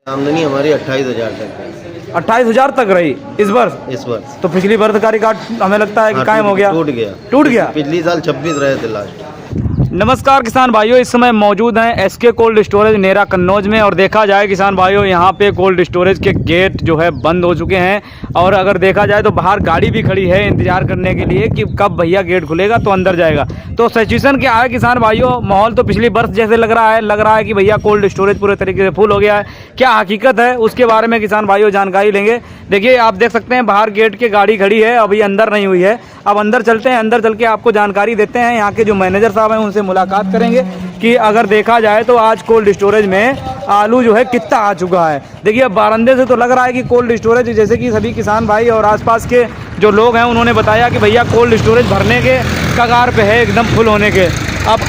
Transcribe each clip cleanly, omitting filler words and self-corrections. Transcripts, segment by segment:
आमदनी हमारी 28,000 तक है। 28,000 तक रही इस वर्ष। तो पिछली वर्ष का रिकॉर्ड हमें लगता है कि कायम हो गया, टूट गया। पिछली साल 26 रहे थे लास्ट। नमस्कार किसान भाइयों, इस समय मौजूद हैं एसके कोल्ड स्टोरेज नेरा कन्नौज में। और देखा जाए किसान भाइयों, यहाँ पे कोल्ड स्टोरेज के गेट जो है बंद हो चुके हैं। और अगर देखा जाए तो बाहर गाड़ी भी खड़ी है इंतजार करने के लिए कि कब भैया गेट खुलेगा तो अंदर जाएगा। तो सिचुएशन क्या है किसान भाइयों, माहौल तो पिछली वर्ष जैसे लग रहा है कि भैया कोल्ड स्टोरेज पूरे तरीके से फुल हो गया है। क्या हकीकत है उसके बारे में किसान भाइयों जानकारी लेंगे। देखिए आप देख सकते हैं बाहर गेट के गाड़ी खड़ी है, अभी अंदर नहीं हुई है। अब अंदर चलते हैं, अंदर चल के आपको जानकारी देते हैं। यहाँ के जो मैनेजर साहब हैं उनसे मुलाकात करेंगे कि अगर देखा जाए तो आज कोल्ड स्टोरेज में आलू जो है कितना आ चुका है। देखिए बारंदे से तो लग रहा है कि कोल्ड स्टोरेज, जैसे कि सभी किसान भाई और आसपास के जो लोग हैं उन्होंने बताया कि भैया कोल्ड स्टोरेज भरने के कगार पे है, एकदम फुल होने के।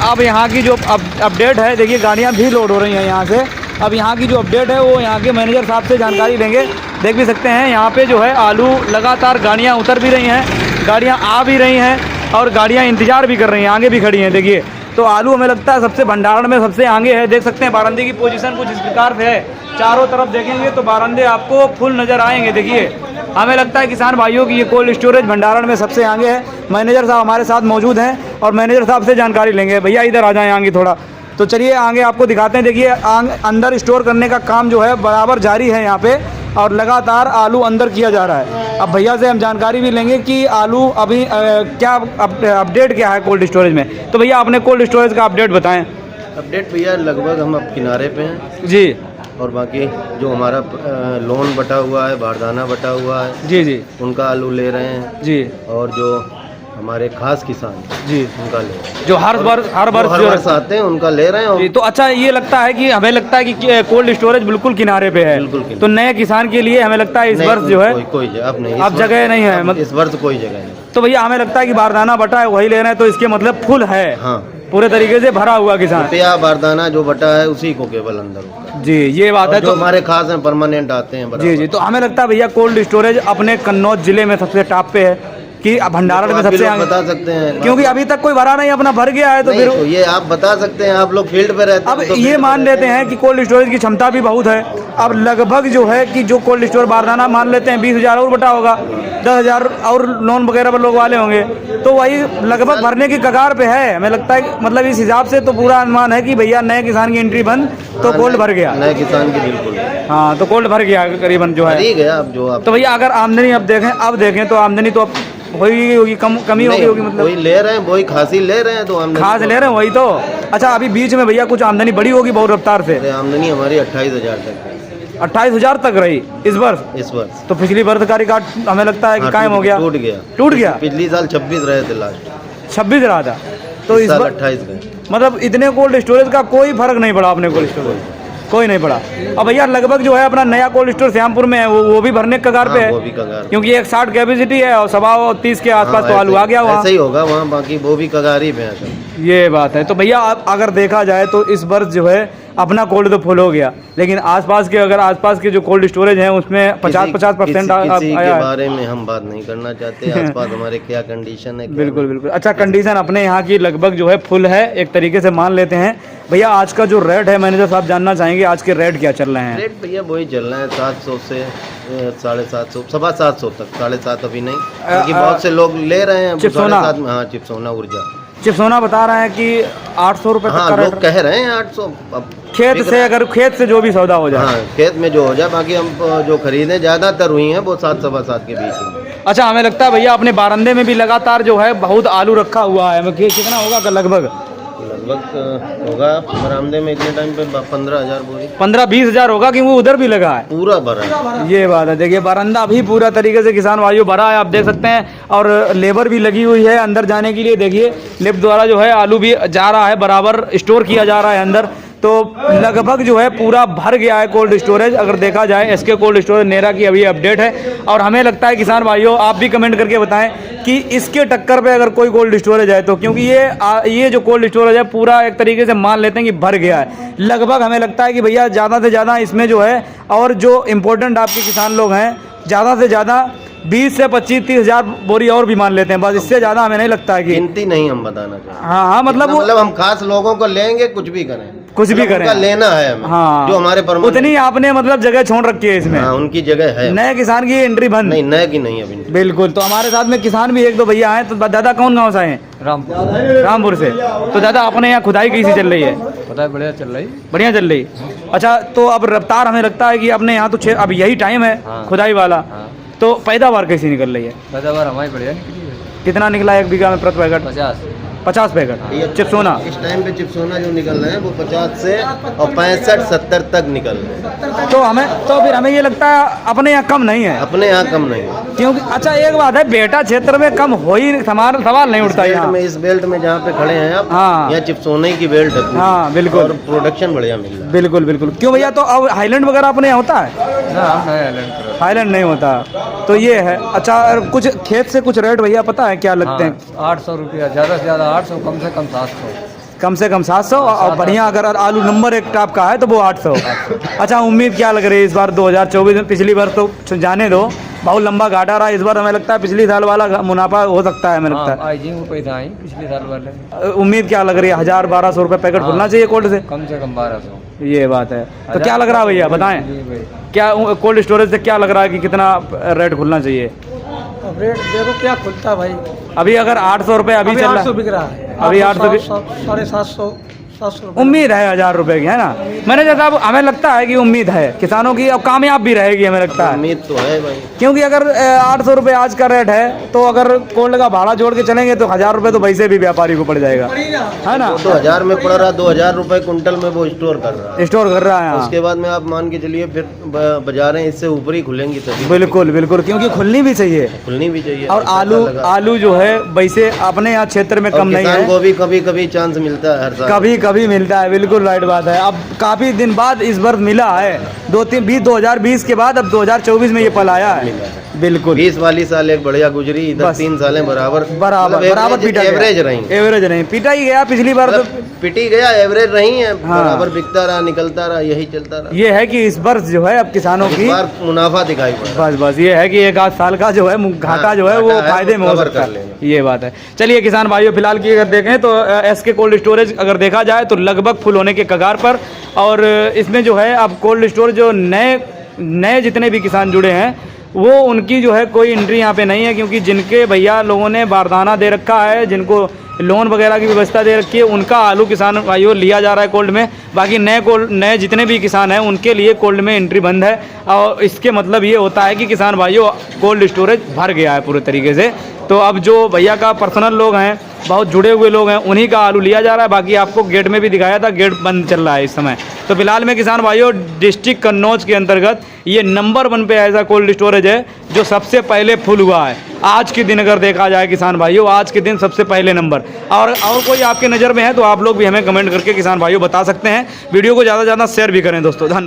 अब यहाँ की जो अपडेट है, देखिए गाड़ियाँ भी लोड हो रही हैं यहाँ से। अब यहाँ की जो अपडेट है वो यहाँ के मैनेजर साहब से जानकारी लेंगे। देख भी सकते हैं यहाँ पे जो है आलू लगातार गाड़ियाँ उतर भी रही हैं, गाड़ियाँ आ भी रही हैं और गाड़ियाँ इंतज़ार भी कर रही हैं, आगे भी खड़ी हैं। देखिए तो आलू हमें लगता है सबसे भंडारण में सबसे आगे है। देख सकते हैं बारंदे की पोजीशन कुछ इस प्रकार से है। चारों तरफ देखेंगे तो बारंदे आपको फुल नज़र आएंगे। देखिए हमें लगता है किसान भाइयों की ये कोल्ड स्टोरेज भंडारण में सबसे आगे है। मैनेजर साहब हमारे साथ मौजूद हैं और मैनेजर साहब से जानकारी लेंगे। भैया इधर आ जाएँ आगे थोड़ा, तो चलिए आगे आपको दिखाते हैं। देखिए अंदर स्टोर करने का काम जो है बराबर जारी है यहाँ पे और लगातार आलू अंदर किया जा रहा है। अब भैया से हम जानकारी भी लेंगे कि आलू अभी क्या अपडेट क्या है कोल्ड स्टोरेज में। तो भैया अपने कोल्ड स्टोरेज का अपडेट बताएं। अपडेट भैया लगभग हम अब किनारे पे हैं जी, और बाकी जो हमारा लोन बटा हुआ है, बारदाना बटा हुआ है जी जी, उनका आलू ले रहे हैं जी। और जो हमारे खास किसान जी उनका ले रहे हैं, जो हर वर्ष आते हैं उनका ले रहे हैं। तो अच्छा ये लगता है कि हमें लगता है कि कोल्ड स्टोरेज बिल्कुल किनारे पे है, बिल्कुल। तो नए किसान के लिए हमें लगता है इस वर्ष जो है कोई अब नहीं, अब जगह नहीं है, इस वर्ष कोई जगह नहीं। तो भैया हमें लगता है कि बारदाना बटा है वही ले रहे हैं, तो इसके मतलब फुल है। हाँ, पूरे तरीके से भरा हुआ किसान। रुपया बारदाना जो बटा है उसी को केवल अंदर होता है। जी ये बात है। जो तो हमारे खास हैं परमानेंट आते हैं। जी जी, तो हमें लगता है भैया कोल्ड स्टोरेज अपने कन्नौज जिले में सबसे टॉप पे है कि भंडारण में सबसे आगे। बता सकते हैं क्योंकि अभी तक कोई भरा नहीं, अपना भर गया है। तो फिर ये आप बता सकते हैं, आप लोग फील्ड पे रहते हैं। अब ये मान लेते हैं कि कोल्ड स्टोरेज की क्षमता भी बहुत है। अब लगभग जो है कि जो कोल्ड स्टोर बारदाना मान लेते हैं 20,000 और बटा होगा, 10,000 और लोन वगैरह पर लोग वाले होंगे, तो वही लगभग भरने की कगार पे है। हमें लगता है मतलब इस हिसाब से तो पूरा अनुमान है कि भैया नए किसान की एंट्री बंद तो कोल्ड भर गया। नए किसान की बिल्कुल, हाँ, तो कोल्ड भर गया करीबन जो है। अब जो तो भैया अगर आमदनी अब देखें तो आमदनी तो होगी कमी होगी मतलब वही ले रहे हैं, वही खासी ले रहे हैं, तो खास ले रहे हैं वही तो। अच्छा अभी बीच में भैया कुछ आमदनी बढ़ी होगी बहुत रफ्तार से। आमदनी हमारी 28,000 तक है। 28,000 तक रही इस वर्ष। तो पिछली वर्ष का रिकॉर्ड हमें लगता है कि कायम हो गया, टूट गया। पिछली साल 26 रहे थे लास्ट, 26 रहा था। तो इस बार 28 गए। मतलब इतने कोल्ड स्टोरेज का कोई फर्क नहीं पड़ा अपने कोल्ड स्टोरेज, कोई नहीं पड़ा। अब भैया लगभग जो है अपना नया कोल्ड स्टोर श्यामपुर में है, वो भी भरने के कगार पे है। वो भी कगार, क्योंकि एक 60 कैपेसिटी है और 30 के आसपास तो आलू आ गया वहाँ। ऐसा ही होगा वहाँ, बाकी वो भी कगार ही पे है। ये बात है। तो भैया अगर देखा जाए तो इस वर्ष जो है अपना कोल्ड तो फुल हो गया, लेकिन आसपास के जो कोल्ड स्टोरेज हैं उसमें 50% आया के बारे में हम बात नहीं करना चाहते। आसपास हमारे क्या कंडीशन है। बिल्कुल। अच्छा कंडीशन अपने यहाँ की लगभग जो है फुल है, एक तरीके से मान लेते हैं। भैया आज का जो रेट है मैनेजर साहब जानना चाहेंगे आज के रेट क्या चल रहे हैं। रेट भैया वही चल रहे हैं 700 से 750, 750 तक, 750 अभी नहीं, क्योंकि बहुत से लोग ले रहे हैं। चिप्सोना, हाँ चिप्सोना ऊर्जा, चिप्सोना बता रहे हैं कि 800 रुपये तक का लोग कह रहे हैं 800। खेत से जो भी सौदा हो जाए, हाँ खेत में जो हो जाए, बाकी हम जो खरीदे ज्यादातर हुई हैं वो 7 सवा 7 के बीच में। अच्छा हमें लगता है भैया अपने बारंदे में भी लगातार जो है बहुत आलू रखा हुआ है। कितना होगा लगभग होगा बरामदे में इतने टाइम पे 15,000 बोरी, 15-20 हज़ार होगा, कि वो उधर भी लगा है पूरा भरा है। ये बात है। देखिए बारंदा भी पूरा तरीके से किसान भाइयों भरा है, आप देख सकते हैं। और लेबर भी लगी हुई है अंदर जाने के लिए। देखिए लिफ्ट द्वारा जो है आलू भी जा रहा है, बराबर स्टोर किया जा रहा है अंदर। तो लगभग जो है पूरा भर गया है कोल्ड स्टोरेज। अगर देखा जाए एसके कोल्ड स्टोरेज नेरा की अभी अपडेट है। और हमें लगता है किसान भाइयों आप भी कमेंट करके बताएं कि इसके टक्कर पे अगर कोई कोल्ड स्टोरेज है तो, क्योंकि ये जो कोल्ड स्टोरेज है पूरा एक तरीके से मान लेते हैं कि भर गया है लगभग। हमें लगता है कि भैया ज़्यादा से ज़्यादा इसमें जो है, और जो इम्पोर्टेंट आपके किसान लोग हैं ज़्यादा से ज़्यादा 20 से 25-30 हजार बोरी और भी मान लेते हैं, बस इससे ज़्यादा हमें नहीं लगता है कि। गिनती नहीं हम बताना चाहते। हाँ हाँ, मतलब वो मतलब हम खास लोगों को लेंगे, कुछ भी करें, कुछ भी मतलब करें, उनका लेना है हमें, हाँ, जो हमारे परमानेंट। उतनी आपने मतलब जगह छोड़ रखी है इसमें। हाँ, उनकी जगह है। नए किसान की एंट्री बंद नहीं, नए की नहीं अभी। बिल्कुल। तो हमारे साथ में किसान भी एक दो भैया हैं। तो दादा कौन गांव से हैं? रामपुर से। तो दादा अपने यहाँ खुदाई कैसी चल रही है? पता बढ़िया चल रही। बढ़िया चल रही। अच्छा, तो अब रफ्तार हमें लगता है कि अपने यहाँ तो अब यही टाइम है हाँ। खुदाई वाला, हाँ। तो पैदावार कैसी निकल रही है? पैदावार हमारी बढ़िया निकली है। कितना निकला है 1 बीघा में प्रति पैकेट? 50 पैकेट चिपसोना। इस टाइम पे चिपसोना जो निकल रहे हैं वो 50 से और 65-70 तक निकल रहे हैं। तो फिर हमें ये लगता है अपने यहाँ कम नहीं है। अपने यहाँ कम नहीं है। क्योंकि अच्छा एक बात है, बेटा क्षेत्र में कम हो ही सवाल नहीं उठता यहाँ। इस बेल्ट में जहाँ पे खड़े हैं आप, हाँ। यहाँ चिपसोने की बेल्ट है पूरी। हाँ बिल्कुल। और प्रोडक्शन बढ़िया मिल रहा है। बिल्कुल बिल्कुल। क्यों भैया, तो अब हाईलैंड वगैरह अपने यहाँ होता है? हाईलैंड नहीं होता, तो ये है। अच्छा, कुछ खेत से कुछ रेट भैया पता है क्या लगते हैं? 800 रुपया, ज़्यादा से ज़्यादा 800, कम से कम 700। कम से कम 700, और बढ़िया अगर आलू नंबर 1 टॉप का है तो वो 800। अच्छा, उम्मीद क्या लग रही है इस बार 2024 में? पिछली बार तो जाने दो, बहुत लंबा घाटा रहा। इस बार हमें लगता है पिछली साल वाला मुनाफा हो सकता है, हमें लगता है। पिछले साल वाले। उम्मीद क्या लग रही है? 1000-1200 रुपये पैकेट खुलना चाहिए कोल्ड से? कम 1200। ये बात है। तो क्या लग रहा है भैया, बताएं क्या कोल्ड स्टोरेज से क्या लग रहा है कि कितना रेट खुलना चाहिए? अब रेट देखो क्या खुलता है भाई। अभी अगर 800 रुपये अभी चल रहा 800 बिक रहा है। अभी 800 750, 700 उम्मीद है 1000 रुपए की, है ना मैनेजर साहब? हमें लगता है कि उम्मीद है किसानों की, अब कामयाब भी रहेगी हमें लगता है। उम्मीद तो है भाई, क्योंकि अगर 800 रुपये आज का रेट है, तो अगर कोल्ड का भाड़ा जोड़ के चलेंगे तो 1000 रुपये तो वैसे भी व्यापारी को पड़ जाएगा, है ना? 2000 में पड़ रहा, 2000 रुपए कुंटल में वो स्टोर कर रहा है। स्टोर कर रहा है, हाँ। उसके बाद में आप मान के चलिए फिर बाजारें इससे ऊपर ही खुलेंगी तभी। बिल्कुल बिल्कुल, क्योंकि खुलनी भी चाहिए, खुलनी भी चाहिए। और आलू जो है वैसे अपने यहाँ क्षेत्र में कम नहीं है। को भी कभी कभी चांस मिलता है हर साल, कभी कभी मिलता है। बिल्कुल राइट बात है। अब काफी दिन बाद इस बार मिला है, 2020 के बाद अब 2024 में ये पल आया है। बिल्कुल 20 वाली साल एक बढ़िया गुजरी, इधर 3 सालें बराबर पीटा एवरेज रही, एवरेज नहीं पीटा ही गया। पिछली बार तो पिटी गया, एवरेज रही है, हाँ। बराबर बिकता रहा, निकलता रहा, यही चलता रहा। ये है कि इस वर्ष जो है अब किसानों की मुनाफा दिखाई पड़ा। बस ये है कि 1 साल का जो है घाटा जो है वो फायदे में हो सकता है। ये बात है। चलिए किसान भाइयों, फिलहाल की अगर देखें तो एसके कोल्ड स्टोरेज अगर देखा जाए तो लगभग फुल होने के कगार पर, और इसमें जो है अब कोल्ड स्टोरेज जो नए जितने भी किसान जुड़े हैं वो उनकी जो है कोई एंट्री यहाँ पे नहीं है, क्योंकि जिनके भैया लोगों ने बारदाना दे रखा है, जिनको लोन वगैरह की व्यवस्था दे रखी है, उनका आलू किसान भाइयों लिया जा रहा है कोल्ड में। बाकी नए जितने भी किसान हैं उनके लिए कोल्ड में एंट्री बंद है, और इसके मतलब ये होता है कि किसान भाइयों कोल्ड स्टोरेज भर गया है पूरे तरीके से। तो अब जो भैया का पर्सनल लोग हैं, बहुत जुड़े हुए लोग हैं, उन्हीं का आलू लिया जा रहा है। बाकी आपको गेट में भी दिखाया था, गेट बंद चल रहा है इस समय। तो फिलहाल में किसान भाइयों डिस्ट्रिक्ट कन्नौज के अंतर्गत ये नंबर 1 पे ऐसा कोल्ड स्टोरेज है जो सबसे पहले फुल हुआ है आज के दिन। अगर देखा जाए किसान भाइयों, आज के दिन सबसे पहले नंबर। और कोई आपके नज़र में है तो आप लोग भी हमें कमेंट करके किसान भाइयों बता सकते हैं। वीडियो को ज़्यादा से ज़्यादा शेयर भी करें दोस्तों। धन्यवाद।